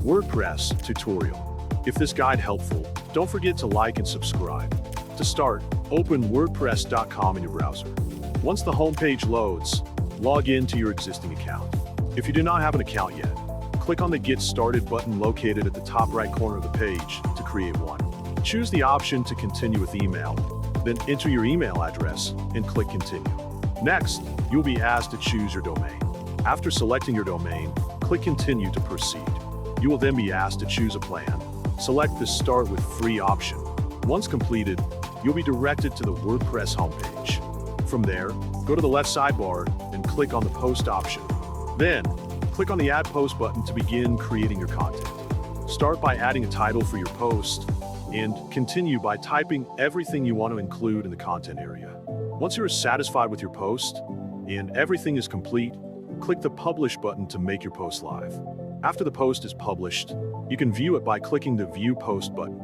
WordPress tutorial. If this guide helpful, don't forget to like and subscribe. To start, open wordpress.com in your browser. Once the homepage loads, log in to your existing account. If you do not have an account yet, click on the Get Started button located at the top right corner of the page to create one. Choose the option to continue with email, then enter your email address and click Continue. Next, you'll be asked to choose your domain. After selecting your domain, click Continue to proceed. You will then be asked to choose a plan. Select the Start with Free option. Once completed, you'll be directed to the WordPress homepage. From there, go to the left sidebar and click on the Post option. Then, click on the Add Post button to begin creating your content. Start by adding a title for your post, and continue by typing everything you want to include in the content area. Once you are satisfied with your post, and everything is complete, click the Publish button to make your post live. After the post is published, you can view it by clicking the View Post button.